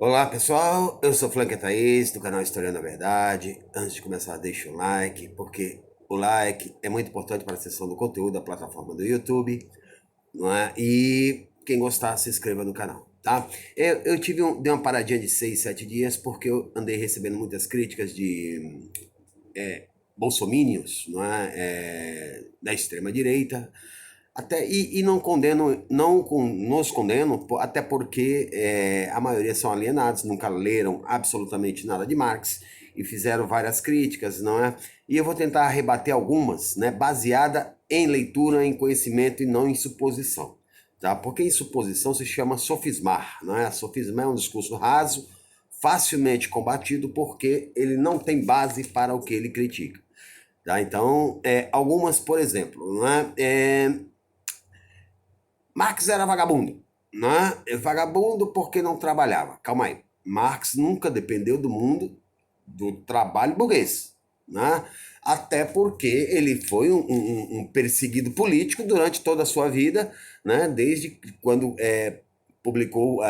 Olá pessoal, eu sou Flanker Thaís do canal Historiando a Verdade. Antes de começar, deixa o like, porque o like é muito importante para a seção do conteúdo da plataforma do YouTube, não é? E quem gostar, se inscreva no canal, tá? Dei uma paradinha de 6, 7 dias, porque eu andei recebendo muitas críticas de bolsominions, não é? Da extrema direita, e não condeno, nos condeno, até porque a maioria são alienados, nunca leram absolutamente nada de Marx e fizeram várias críticas, não é? E eu vou tentar rebater algumas, né, baseada em leitura, em conhecimento e não em suposição, tá? Porque em suposição se chama sofismar, não é? Sofismar é um discurso raso, facilmente combatido, porque ele não tem base para o que ele critica. Tá? Então, algumas, por exemplo, não é? Marx era vagabundo, né? É vagabundo porque não trabalhava. Calma aí. Marx nunca dependeu do mundo do trabalho burguês, né? Até porque ele foi um perseguido político durante toda a sua vida, né? Desde quando publicou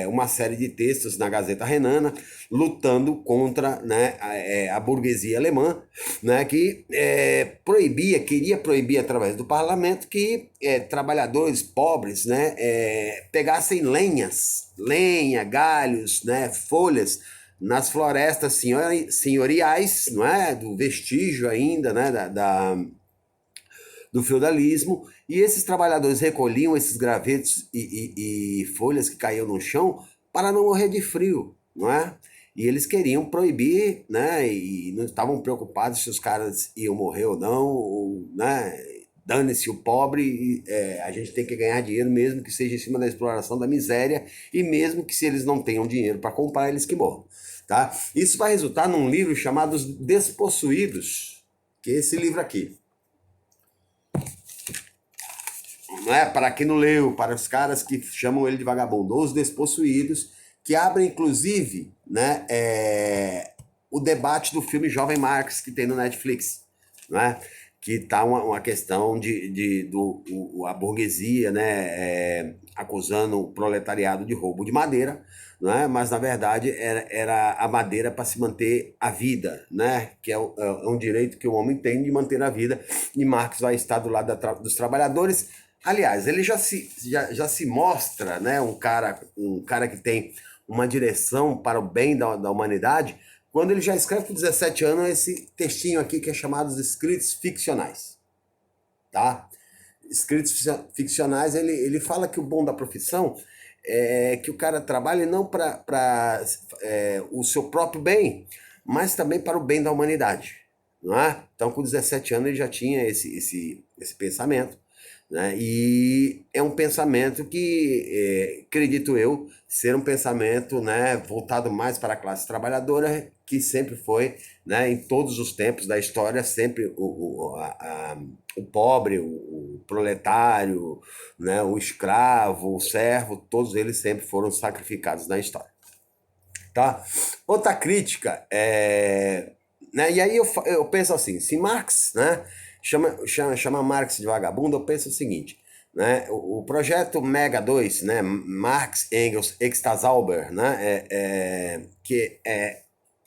uma série de textos na Gazeta Renana, lutando contra, né, a burguesia alemã, né, que queria proibir através do parlamento que trabalhadores pobres, né, pegassem lenha, galhos, né, folhas nas florestas senhoriais, não é, do vestígio ainda, né, do feudalismo, e esses trabalhadores recolhiam esses gravetos e folhas que caíam no chão para não morrer de frio, não é? E eles queriam proibir, né? E não estavam preocupados se os caras iam morrer ou não, ou, né? Dane-se o pobre, a gente tem que ganhar dinheiro mesmo que seja em cima da exploração da miséria, e mesmo que se eles não tenham dinheiro para comprar, eles que morram, tá? Isso vai resultar num livro chamado Os Despossuídos, que é esse livro aqui. Não é? Para quem não leu, para os caras que chamam ele de vagabundo, os despossuídos, que abrem inclusive, né, o debate do filme Jovem Marx que tem no Netflix, não é? Que tá uma questão a burguesia, né, acusando o proletariado de roubo de madeira, não é? Mas na verdade era a madeira para se manter a vida, né? Que é um direito que o homem tem de manter a vida, e Marx vai estar do lado dos trabalhadores. Aliás, ele já se mostra, né, um cara que tem uma direção para o bem da humanidade, quando ele já escreve com 17 anos esse textinho aqui que é chamado de Escritos Ficcionais. Tá? Escritos ficcionais, ele fala que o bom da profissão é que o cara trabalhe não para o seu próprio bem, mas também para o bem da humanidade. Não é? Então, com 17 anos, ele já tinha esse pensamento. Né? E é um pensamento que, acredito eu, ser um pensamento, né, voltado mais para a classe trabalhadora, que sempre foi, né, em todos os tempos da história, sempre o pobre, o proletário, né, o escravo, o servo, todos eles sempre foram sacrificados na história. Tá? Outra crítica né, e aí eu penso assim, se Marx, né, chama Marx de vagabundo, eu penso o seguinte, né, o projeto Mega 2, né, Marx, Engels, Extazauber, né, que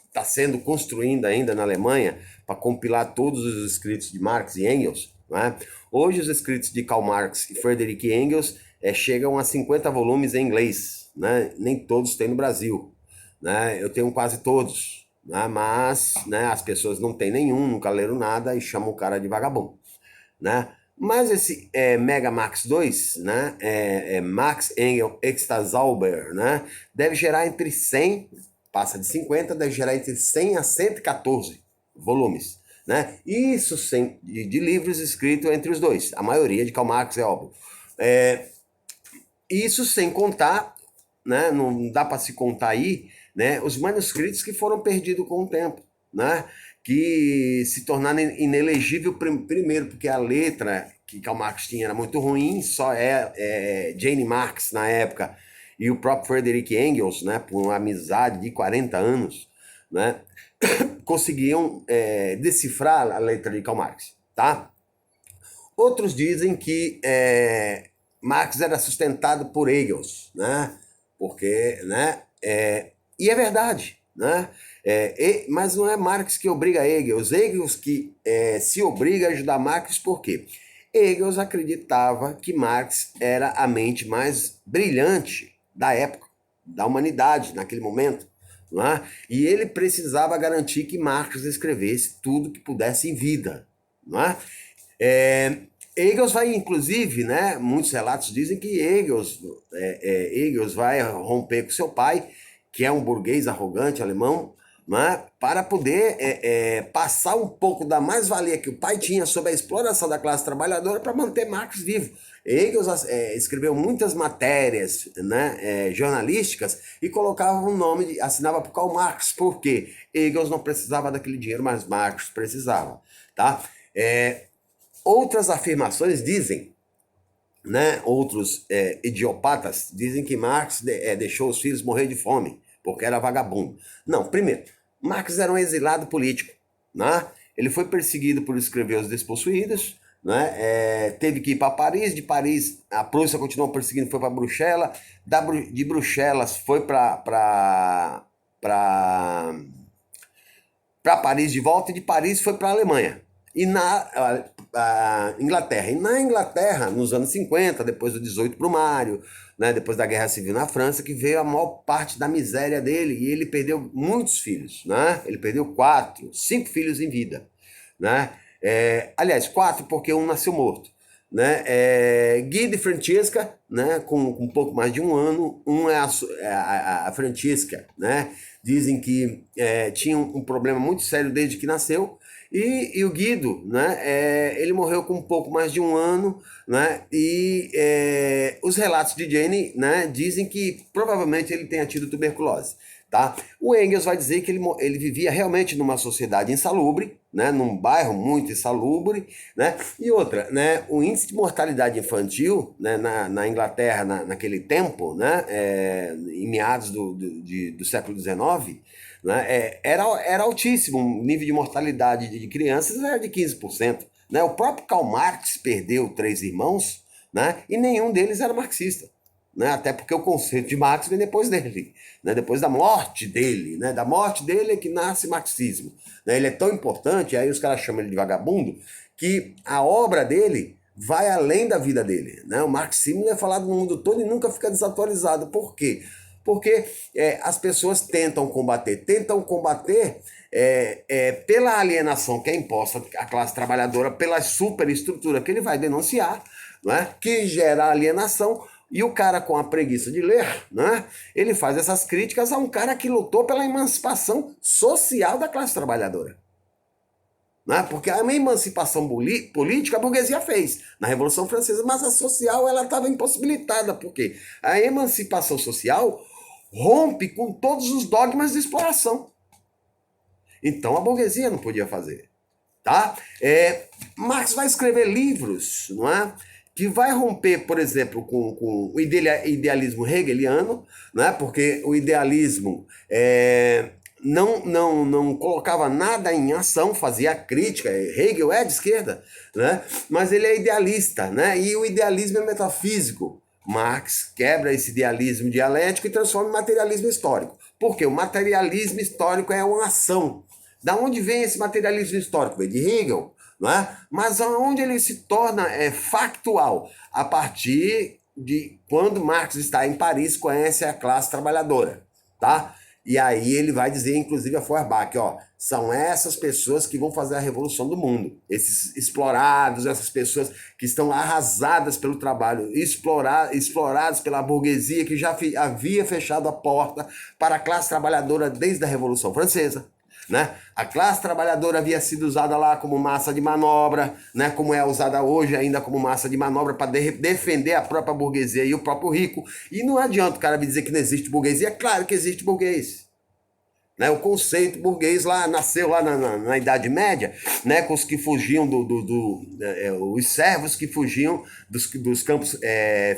está sendo construído ainda na Alemanha para compilar todos os escritos de Marx e Engels, né? Hoje os escritos de Karl Marx e Friedrich Engels chegam a 50 volumes em inglês, né? Nem todos tem no Brasil, né? Eu tenho quase todos, né? Mas, né, as pessoas não têm nenhum, nunca leram nada e chamam o cara de vagabundo, né? Mas esse Mega Max 2, né, Max Engel Extazauber, né, deve gerar entre 100, passa de 50, deve gerar entre 100 a 114 volumes. Né? Isso de livros escritos entre os dois. A maioria de Karl Marx, é óbvio. Isso sem contar, né, não dá para se contar aí, né, os manuscritos que foram perdidos com o tempo, né, que se tornaram inelegível primeiro, porque a letra que Karl Marx tinha era muito ruim, só Jane Marx na época e o próprio Friedrich Engels, né, por uma amizade de 40 anos, né, conseguiam decifrar a letra de Karl Marx, tá? Outros dizem que Marx era sustentado por Engels, né? Porque, né, E é verdade, né? Mas não é Marx que obriga Engels. Engels que se obriga a ajudar Marx, por quê? Engels acreditava que Marx era a mente mais brilhante da época, da humanidade, naquele momento. Não é? E ele precisava garantir que Marx escrevesse tudo que pudesse em vida. Não é? Engels vai, inclusive, né, muitos relatos dizem que Engels vai romper com seu pai, que é um burguês arrogante alemão, né, para poder passar um pouco da mais-valia que o pai tinha sobre a exploração da classe trabalhadora para manter Marx vivo. Engels escreveu muitas matérias, né, jornalísticas e colocava um nome, assinava por Karl Marx, porque Engels não precisava daquele dinheiro, mas Marx precisava. Tá? Outras afirmações dizem, né, outros idiopatas dizem que Marx deixou os filhos morrer de fome, porque era vagabundo. Não, primeiro, Marx era um exilado político. Né? Ele foi perseguido por escrever Os Despossuídos, né? Teve que ir para Paris, de Paris a Prússia continuou perseguindo, foi para Bruxelas, de Bruxelas foi para Paris de volta, e de Paris foi para a Alemanha. E a Inglaterra. E na Inglaterra, nos anos 50, depois do 18 Brumário, né, depois da Guerra Civil na França, que veio a maior parte da miséria dele, e ele perdeu muitos filhos. Né? Ele perdeu 5 filhos em vida. Né? Aliás, 4, porque um nasceu morto. Né? Guido e Francesca, né? com um pouco mais de um ano, um é a Francesca, né? Dizem que tinha um problema muito sério desde que nasceu, e o Guido, né? Ele morreu com um pouco mais de um ano, né? E os relatos de Jenny, né? Dizem que provavelmente ele tenha tido tuberculose. Tá? O Engels vai dizer que ele vivia realmente numa sociedade insalubre, né? Num bairro muito insalubre, né? E outra, né? O índice de mortalidade infantil, né? na Inglaterra naquele tempo, né? Em meados do século XIX, né? Era altíssimo. O nível de mortalidade de crianças era de 15%. Né? O próprio Karl Marx perdeu 3 irmãos, né? E nenhum deles era marxista. Né? Até porque o conceito de Marx vem depois dele, né? Depois da morte dele, né? Da morte dele é que nasce marxismo, né? Ele é tão importante, aí os caras chamam ele de vagabundo, que a obra dele vai além da vida dele, né? O marxismo é falado no mundo todo e nunca fica desatualizado. Por quê? Porque as pessoas tentam combater pela alienação que é imposta à classe trabalhadora, pela superestrutura que ele vai denunciar, né? Que gera alienação. E o cara com a preguiça de ler, né, ele faz essas críticas a um cara que lutou pela emancipação social da classe trabalhadora. Né? Porque a emancipação política a burguesia fez na Revolução Francesa, mas a social ela estava impossibilitada, porque a emancipação social rompe com todos os dogmas de exploração. Então a burguesia não podia fazer. Tá? Marx vai escrever livros, não é? Que vai romper, por exemplo, com o idealismo hegeliano, né? Porque o idealismo não colocava nada em ação, fazia crítica. Hegel é de esquerda, né? Mas ele é idealista, né? E o idealismo é metafísico. Marx quebra esse idealismo dialético e transforma em materialismo histórico. Por quê? O materialismo histórico é uma ação. Da onde vem esse materialismo histórico? Vem de Hegel. Não é? Mas aonde ele se torna factual? A partir de quando Marx está em Paris, conhece a classe trabalhadora. Tá? E aí ele vai dizer, inclusive, a Feuerbach, ó, são essas pessoas que vão fazer a revolução do mundo. Esses explorados, essas pessoas que estão arrasadas pelo trabalho, explorados pela burguesia que já havia fechado a porta para a classe trabalhadora desde a Revolução Francesa. Né? A classe trabalhadora havia sido usada lá como massa de manobra, né? Como é usada hoje ainda como massa de manobra para defender a própria burguesia e o próprio rico. E não adianta o cara me dizer que não existe burguesia. É claro que existe burguês. Né? O conceito burguês lá nasceu lá na Idade Média, né? Com os que fugiam os servos que fugiam dos campos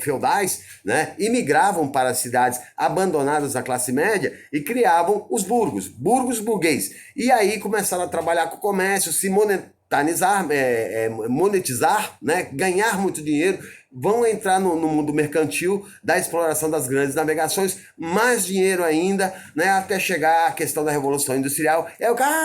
feudais, né? E migravam para as cidades abandonadas da classe média e criavam os burgos burguês. E aí começaram a trabalhar com o comércio, se monetizar, né? Ganhar muito dinheiro, vão entrar no mundo mercantil da exploração das grandes navegações, mais dinheiro ainda, né, até chegar à questão da Revolução Industrial.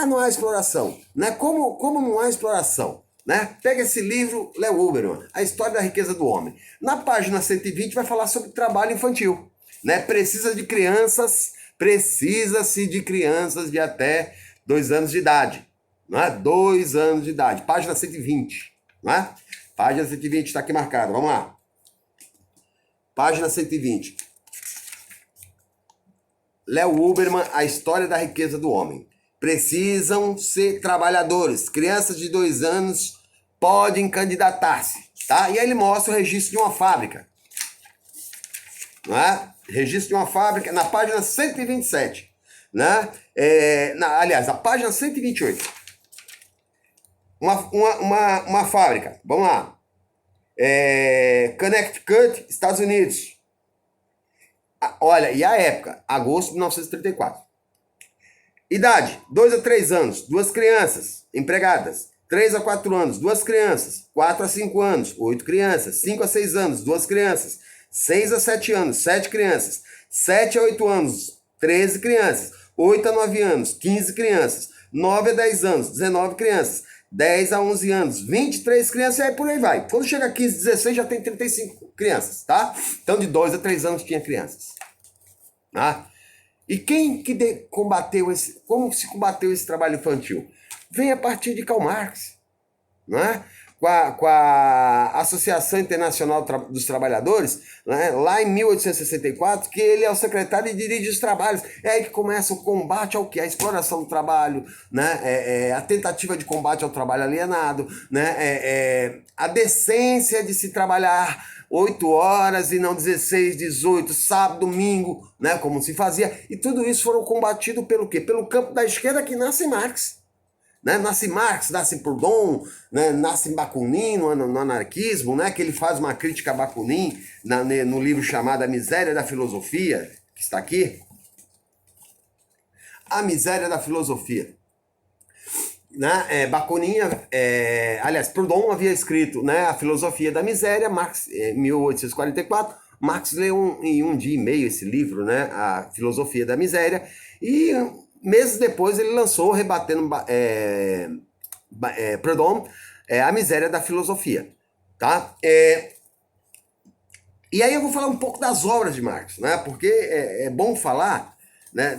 Não há exploração. Né? Como não há exploração? Né? Pega esse livro, Léo Huberman, A História da Riqueza do Homem. Na página 120 vai falar sobre trabalho infantil. Né? Precisa-se de crianças de até 2 anos de idade. Né? 2 anos de idade. Página 120. Né? Página 120 está aqui marcada. Vamos lá. Página 120. Léo Huberman, A História da Riqueza do Homem. Precisam ser trabalhadores. Crianças de 2 anos podem candidatar-se. Tá? E aí ele mostra o registro de uma fábrica. Né? Registro de uma fábrica na página 127. Né? Aliás, na página 128. Uma fábrica. Vamos lá. Connecticut, Estados Unidos. Olha, e a época? Agosto de 1934. Idade, 2 a 3 anos, 2 crianças empregadas. 3 a 4 anos, 2 crianças. 4 a 5 anos, 8 crianças. 5 a 6 anos, 2 crianças. 6 a 7 anos, 7 crianças. 7 a 8 anos, 13 crianças. 8 a 9 anos, 15 crianças. 9 a 10 anos, 19 crianças. 10 a 11 anos, 23 crianças, e aí por aí vai. Quando chega a 15, 16, já tem 35 crianças, tá? Então, de 2 a 3 anos tinha crianças. Tá? E quem que combateu esse... Como se combateu esse trabalho infantil? Vem a partir de Karl Marx, né? Com a Associação Internacional dos Trabalhadores, né? Lá em 1864, que ele é o secretário e dirige os trabalhos. É aí que começa o combate ao quê? A exploração do trabalho, né? A tentativa de combate ao trabalho alienado, né? A decência de se trabalhar 8 horas e não 16, 18, sábado, domingo, né? Como se fazia. E tudo isso foram combatido pelo quê? Pelo campo da esquerda, que nasce Marx. Né? Nasce Marx, nasce Proudhon, né? Nasce Bakunin no anarquismo, né? Que ele faz uma crítica a Bakunin no livro chamado A Miséria da Filosofia, que está aqui. A Miséria da Filosofia. Né? Bakunin, aliás, Proudhon havia escrito, né, A Filosofia da Miséria, Marx, em 1844. Marx leu em um dia e meio esse livro, né, A Filosofia da Miséria, e meses depois ele lançou, rebatendo Proudhon, A Miséria da Filosofia. Tá? E aí eu vou falar um pouco das obras de Marx, né, porque é bom falar, né,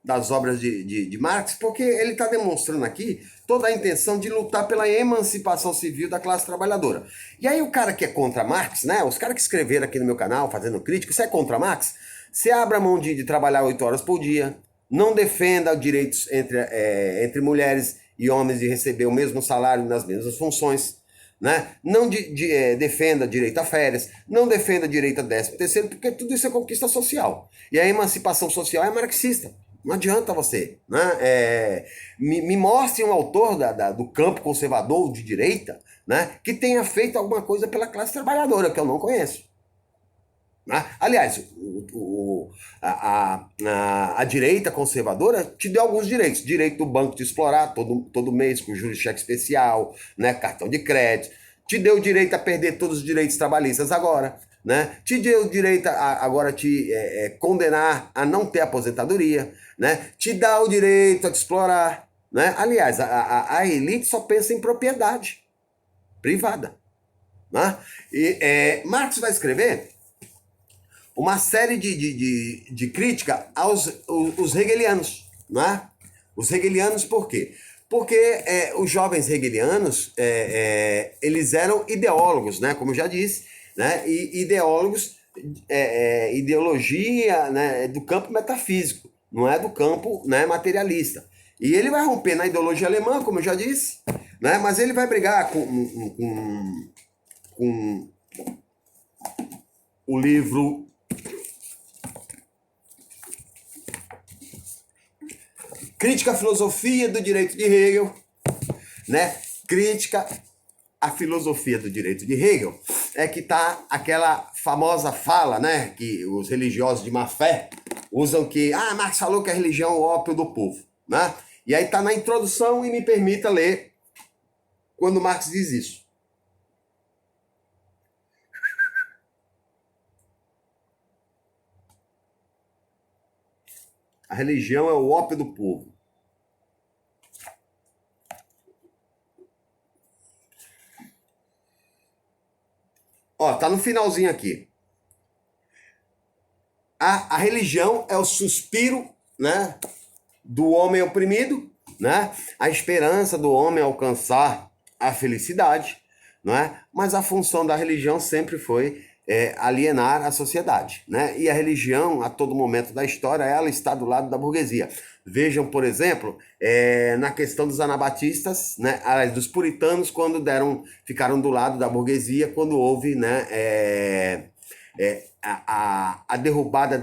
das obras de Marx, porque ele está demonstrando aqui toda a intenção de lutar pela emancipação civil da classe trabalhadora. E aí o cara que é contra Marx, né, os caras que escreveram aqui no meu canal, fazendo crítica, você é contra Marx? Você abre a mão de trabalhar 8 horas por dia, não defenda os direitos entre mulheres e homens de receber o mesmo salário nas mesmas funções, né? Não defenda direito a férias, não defenda direito a 13º, porque tudo isso é conquista social. E a emancipação social é marxista. Não adianta você. Né? Me mostre um autor do campo conservador de direita, né, que tenha feito alguma coisa pela classe trabalhadora, que eu não conheço. Né? Aliás, a direita conservadora te deu alguns direitos. Direito do banco de explorar todo mês com juros de cheque especial, né, cartão de crédito. Te deu o direito a perder todos os direitos trabalhistas agora. Né? Te deu o direito agora te condenar a não ter aposentadoria. Né? Te dá o direito a te explorar. Né? Aliás, a elite só pensa em propriedade privada. Né? E Marx vai escrever uma série de crítica aos hegelianos. Né? Os hegelianos por quê? Porque os jovens hegelianos eles eram ideólogos, né? Como eu já disse, né? E ideólogos, ideologia, né? Do campo metafísico, não é do campo, né, materialista. E ele vai romper na ideologia alemã, como eu já disse, né? Mas ele vai brigar com o livro Crítica à Filosofia do Direito de Hegel, né? Crítica à Filosofia do Direito de Hegel é que tá aquela famosa fala, né, que os religiosos de má fé usam, que Marx falou que a religião é o ópio do povo, né? E aí tá na introdução, e me permita ler quando Marx diz isso. A religião é o ópio do povo. Ó, tá no finalzinho aqui. A religião é o suspiro, né, do homem oprimido, né? A esperança do homem alcançar a felicidade, não é? Mas a função da religião sempre foi alienar a sociedade, né? E a religião, a todo momento da história, ela está do lado da burguesia. Vejam, por exemplo, na questão dos anabatistas, né? Dos puritanos, quando ficaram do lado da burguesia, quando houve, né? A derrubada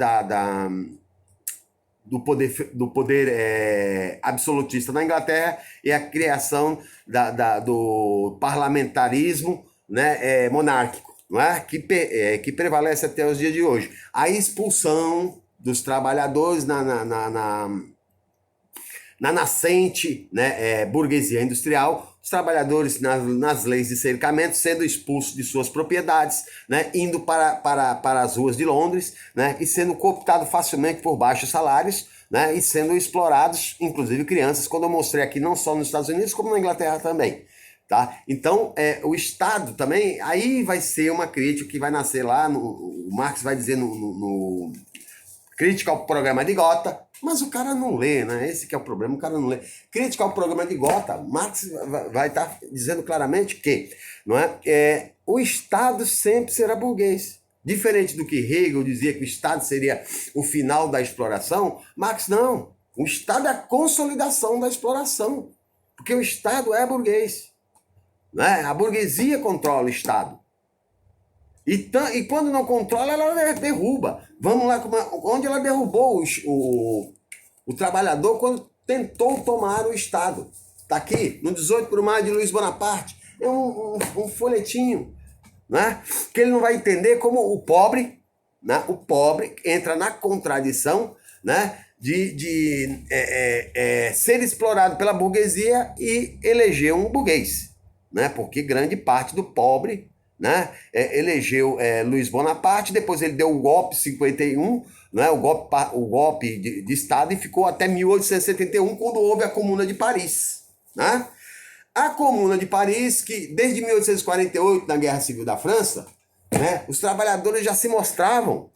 do poder absolutista na Inglaterra e a criação do parlamentarismo, né, monárquico, não é? Que prevalece até os dias de hoje. A expulsão dos trabalhadores na nascente, né, burguesia industrial, os trabalhadores nas leis de cercamento sendo expulsos de suas propriedades, né, indo para as ruas de Londres, né, e sendo cooptados facilmente por baixos salários, né, e sendo explorados, inclusive crianças, quando eu mostrei aqui, não só nos Estados Unidos, como na Inglaterra também. Tá? Então, o Estado também, aí vai ser uma crítica que vai nascer lá, o Marx vai dizer no crítica ao programa de Gotha, mas o cara não lê, né? Esse que é o problema, o cara não lê. Crítica ao programa de Gotha, Marx vai estar dizendo claramente que, não o Estado sempre será burguês. Diferente do que Hegel dizia que o Estado seria o final da exploração, Marx não. O Estado é a consolidação da exploração, porque o Estado é burguês, né? A burguesia controla o Estado. E quando não controla, ela derruba. Vamos lá, onde ela derrubou o trabalhador quando tentou tomar o Estado. Está aqui, no 18 por maio de Luiz Bonaparte. É um folhetinho, né? Que ele não vai entender como o pobre, né? O pobre entra na contradição, né? De ser explorado pela burguesia e eleger um burguês, né? Porque grande parte do pobre, né, elegeu Luiz Bonaparte, depois ele deu o golpe em 51, né, o golpe de Estado, e ficou até 1871, quando houve a Comuna de Paris. Né? A Comuna de Paris, que desde 1848, na Guerra Civil da França, né, os trabalhadores já se mostravam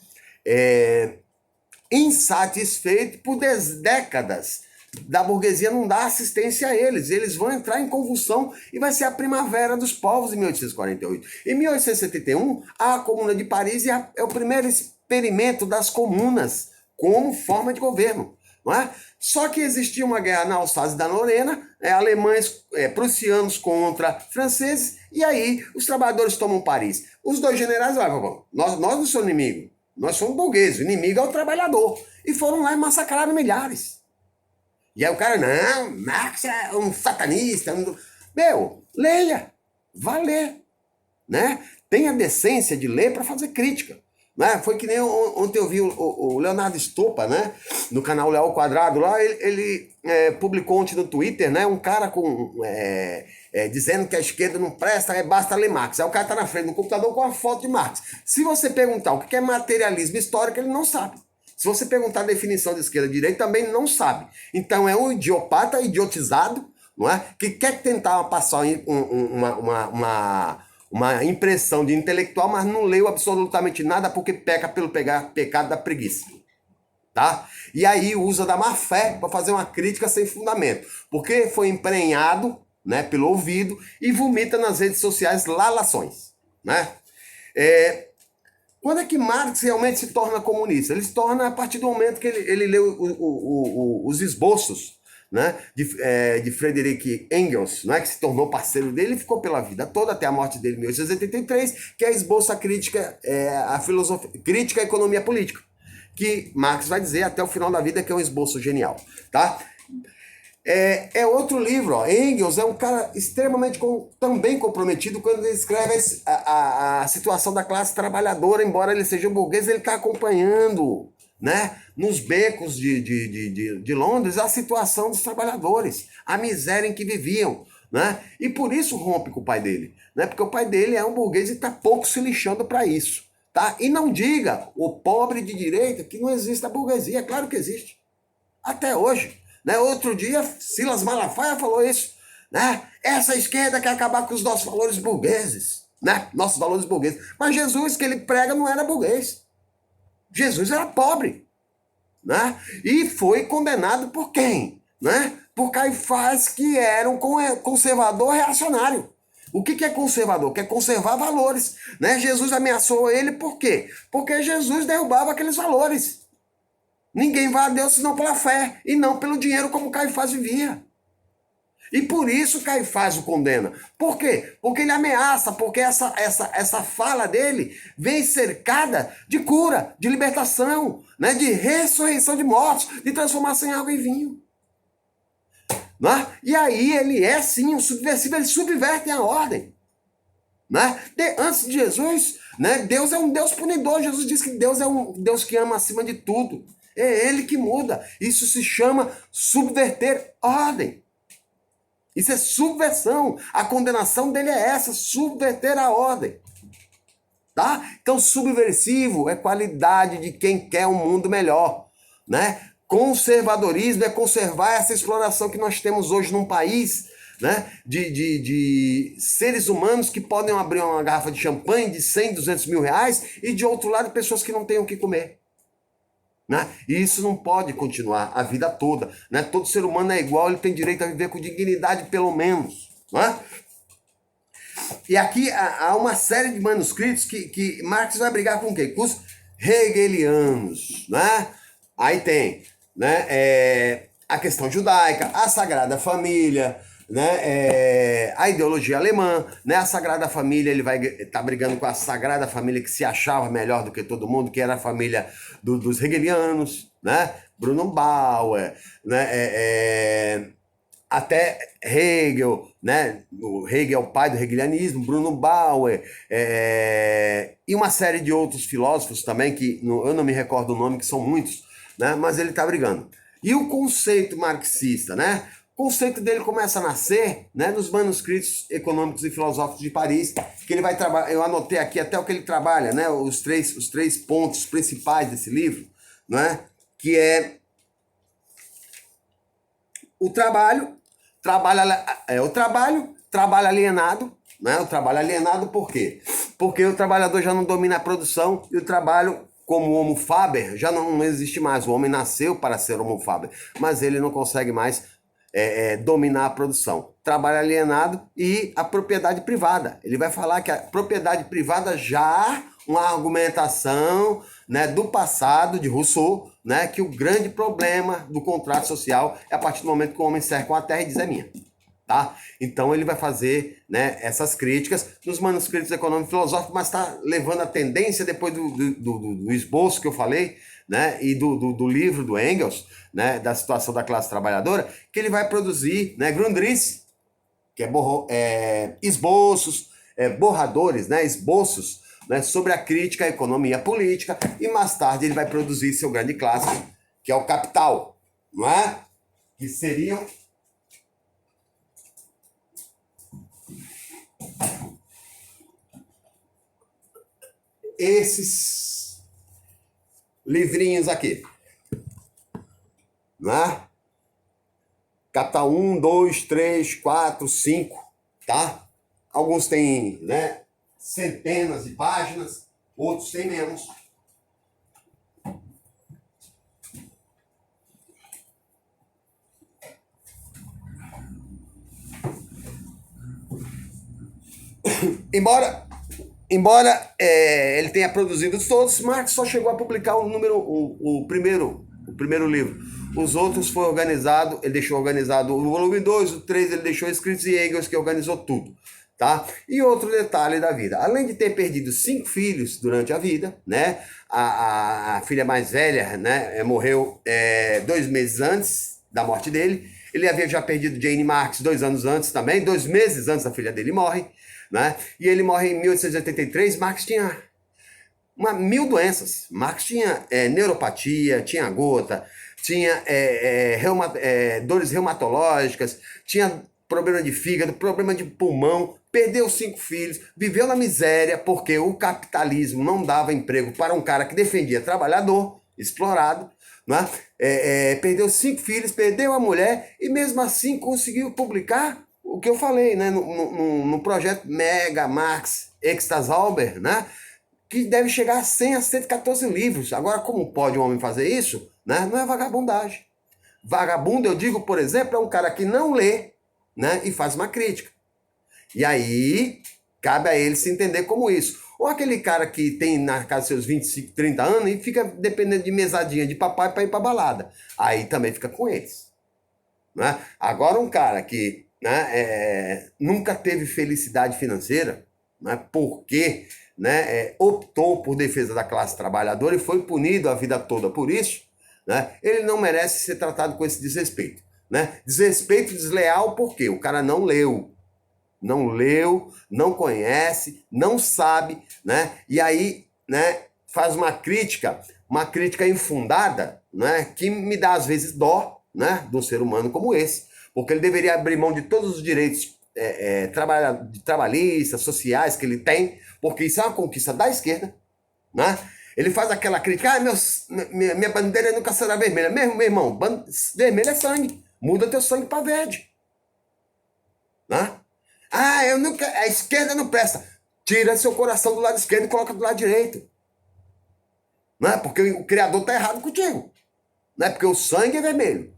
insatisfeitos por décadas da burguesia não dar assistência a eles. Eles vão entrar em convulsão e vai ser a primavera dos povos em 1848. Em 1871, a Comuna de Paris é o primeiro experimento das comunas como forma de governo. Não é? Só que existia uma guerra na Alsácia da Lorena, alemães, prussianos contra franceses, e aí os trabalhadores tomam Paris. Os dois generais falaram, nós não somos inimigos, nós somos burgueses, o inimigo é o trabalhador. E foram lá e massacraram milhares. E aí o cara, não, Marx é um satanista. Meu, leia, vá ler. Né? Tenha decência de ler para fazer crítica. Né? Foi que nem ontem eu vi o Leonardo Stoppa, né? No canal Léo Quadrado, lá ele publicou ontem no Twitter, né? Um cara dizendo que a esquerda não presta, basta ler Marx. Aí o cara está na frente do computador com a foto de Marx. Se você perguntar o que é materialismo histórico, ele não sabe. Se você perguntar a definição de esquerda e direita, também não sabe. Então é um idiopata, idiotizado, não é? Que quer tentar passar uma impressão de intelectual, mas não leu absolutamente nada porque peca pelo pecado da preguiça. Tá? E aí usa da má fé para fazer uma crítica sem fundamento. Porque foi emprenhado, né, pelo ouvido e vomita nas redes sociais lalações. Né? Quando é que Marx realmente se torna comunista? Ele se torna a partir do momento que ele leu os esboços, né, de Friedrich Engels, né, que se tornou parceiro dele e ficou pela vida toda até a morte dele em 1883, que é esboço a crítica, a filosofia, crítica à economia política, que Marx vai dizer até o final da vida que é um esboço genial. Tá? É outro livro, ó. Engels é um cara extremamente também comprometido quando ele escreve a situação da classe trabalhadora, embora ele seja um burguês, ele está acompanhando, né, nos becos de Londres a situação dos trabalhadores, a miséria em que viviam. Né? E por isso rompe com o pai dele, né? Porque o pai dele é um burguês e está pouco se lixando para isso. Tá? E não diga, o pobre de direita, que não existe a burguesia, claro que existe. Até hoje. Né? Outro dia, Silas Malafaia falou isso. Né? Essa esquerda quer acabar com os nossos valores burgueses. Né? Nossos valores burgueses. Mas Jesus que ele prega não era burguês. Jesus era pobre. Né? E foi condenado por quem? Né? Por Caifás, que era um conservador reacionário. O que é conservador? Quer conservar valores. Né? Jesus ameaçou ele por quê? Porque Jesus derrubava aqueles valores. Ninguém vai a Deus senão pela fé e não pelo dinheiro como Caifás vivia. E por isso Caifás o condena. Por quê? Porque ele ameaça, porque essa fala dele vem cercada de cura, de libertação, né? De ressurreição de mortos, de transformação em água e vinho. Né? E aí ele é sim um subversivo, ele subverte a ordem. Né? Antes de Jesus, né? Deus é um Deus punidor. Jesus diz que Deus é um Deus que ama acima de tudo. É ele que muda. Isso se chama subverter ordem. Isso é subversão. A condenação dele é essa, subverter a ordem. Tá? Então, subversivo é qualidade de quem quer um mundo melhor. Né? Conservadorismo é conservar essa exploração que nós temos hoje num país, né? de seres humanos que podem abrir uma garrafa de champanhe de 100, 200 mil reais e, de outro lado, pessoas que não têm o que comer. Né? E isso não pode continuar a vida toda. Né? Todo ser humano é igual, ele tem direito a viver com dignidade, pelo menos. Né? E aqui há uma série de manuscritos que Marx vai brigar com quem? Com os hegelianos. Né? Aí tem, né, a questão judaica, a Sagrada Família, né, a ideologia alemã, né, a Sagrada Família, ele vai estar brigando com a Sagrada Família que se achava melhor do que todo mundo, que era a família dos hegelianos, né, Bruno Bauer, né, até Hegel, né, o Hegel é o pai do hegelianismo, Bruno Bauer, e uma série de outros filósofos também, que eu não me recordo o nome, que são muitos, né, mas ele está brigando. E o conceito marxista, né? O conceito dele começa a nascer, né, nos manuscritos econômicos e filosóficos de Paris, que ele vai trabalhar. Eu anotei aqui até o que ele trabalha, né, os três pontos principais desse livro, né, que é o trabalho alienado, né? O trabalho alienado por quê? Porque o trabalhador já não domina a produção e o trabalho, como homo faber, já não existe mais. O homem nasceu para ser homo faber, mas ele não consegue mais dominar a produção. Trabalho alienado e a propriedade privada. Ele vai falar que a propriedade privada já uma argumentação, né, do passado, de Rousseau, né, que o grande problema do contrato social é a partir do momento que o homem cerca uma terra e diz é minha. Tá? Então ele vai fazer, né, essas críticas nos manuscritos econômicos e filosóficos, mas está levando a tendência, depois do esboço que eu falei, né, e do livro do Engels, né, da situação da classe trabalhadora, que ele vai produzir, né, Grundrisse, que esboços, borradores, né, esboços, né, sobre a crítica à economia política, e mais tarde ele vai produzir seu grande clássico, que é o Capital, não é? Que seriam esses livrinhos aqui, né? Capital 1, 2, 3, 4, 5, tá? Alguns têm, né, centenas de páginas, outros têm menos. Embora ele tenha produzido todos, Marx só chegou a publicar o primeiro livro. Os outros foi organizado, ele deixou organizado o volume 2, o 3 ele deixou escritos e Engels que organizou tudo. Tá? E outro detalhe da vida, além de ter perdido 5 filhos durante a vida, né, a filha mais velha, né, morreu 2 meses antes da morte dele, ele havia já perdido Jane Marx 2 anos antes também, 2 meses antes da filha dele morre, né, e ele morre em 1883, Marx tinha 1000 doenças, Marx tinha neuropatia, tinha gota, tinha dores reumatológicas, tinha problema de fígado, problema de pulmão, perdeu 5 filhos, viveu na miséria porque o capitalismo não dava emprego para um cara que defendia trabalhador, explorado, né? Perdeu 5 filhos, perdeu a mulher e mesmo assim conseguiu publicar o que eu falei, né? No projeto Mega Marx Extazauber, né? Que deve chegar a 100 a 114 livros. Agora, como pode um homem fazer isso? Né? Não é vagabundagem. Vagabundo, eu digo, por exemplo, é um cara que não lê, né? E faz uma crítica. E aí, cabe a ele se entender como isso. Ou aquele cara que tem na casa dos seus 25, 30 anos e fica dependendo de mesadinha de papai para ir para balada. Aí também fica com eles. Né? Agora, um cara que, né, nunca teve felicidade financeira, né, porque, né, optou por defesa da classe trabalhadora e foi punido a vida toda por isso, né, ele não merece ser tratado com esse desrespeito. Né? Desrespeito desleal porque o cara não leu, não conhece, não sabe, né? E aí, né, faz uma crítica infundada, né, que me dá às vezes dó, né, de um ser humano como esse, porque ele deveria abrir mão de todos os direitos trabalhistas, sociais que ele tem, porque isso é uma conquista da esquerda, né? Ele faz aquela crítica, minha bandeira nunca será vermelha. Meu irmão, vermelho é sangue, muda teu sangue para verde, né? A esquerda não presta. Tira seu coração do lado esquerdo e coloca do lado direito. Né? Porque o Criador está errado contigo. Né? Porque o sangue é vermelho.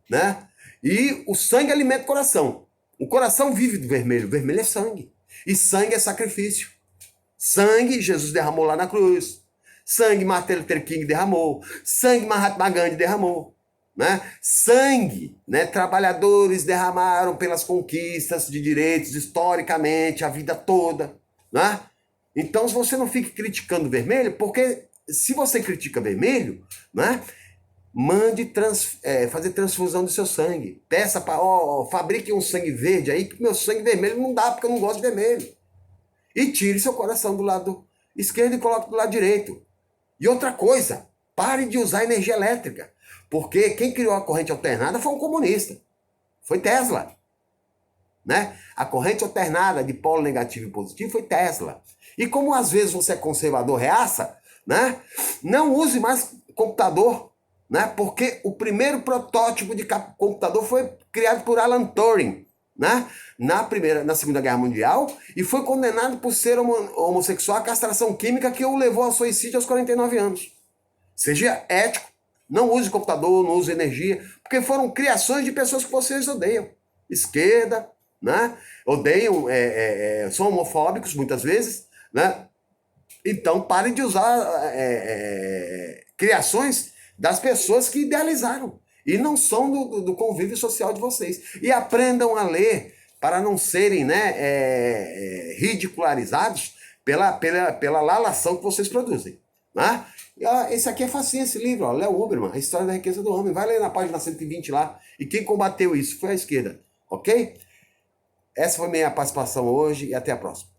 Né? E o sangue alimenta o coração. O coração vive do vermelho. O vermelho é sangue. E sangue é sacrifício. Sangue Jesus derramou lá na cruz. Sangue Martin Luther King derramou. Sangue Mahatma Gandhi derramou. Né? Sangue, né? Trabalhadores derramaram pelas conquistas de direitos historicamente a vida toda. Né? Então, se você não fique criticando vermelho, porque se você critica vermelho, né? Mande fazer transfusão do seu sangue. Peça para, fabrique um sangue verde aí, que meu sangue vermelho não dá, porque eu não gosto de vermelho. E tire seu coração do lado esquerdo e coloque do lado direito. E outra coisa, pare de usar energia elétrica. Porque quem criou a corrente alternada foi um comunista. Foi Tesla. Né? A corrente alternada de polo negativo e positivo foi Tesla. E como às vezes você é conservador reaça, né? Não use mais computador. Né? Porque o primeiro protótipo de computador foi criado por Alan Turing. Né? Na Segunda Guerra Mundial e foi condenado por ser homossexual à castração química que o levou ao suicídio aos 49 anos. Seja ético, não use computador, não use energia, porque foram criações de pessoas que vocês odeiam. Esquerda, né? Odeiam, são homofóbicos muitas vezes, né? Então parem de usar criações das pessoas que idealizaram e não são do convívio social de vocês. E aprendam a ler para não serem, né, ridicularizados pela lalação que vocês produzem. Né? Esse aqui é facinho, esse livro, ó, Léo Huberman, A História da Riqueza do Homem. Vai ler na página 120 lá. E quem combateu isso foi a esquerda. Ok? Essa foi minha participação hoje e até a próxima.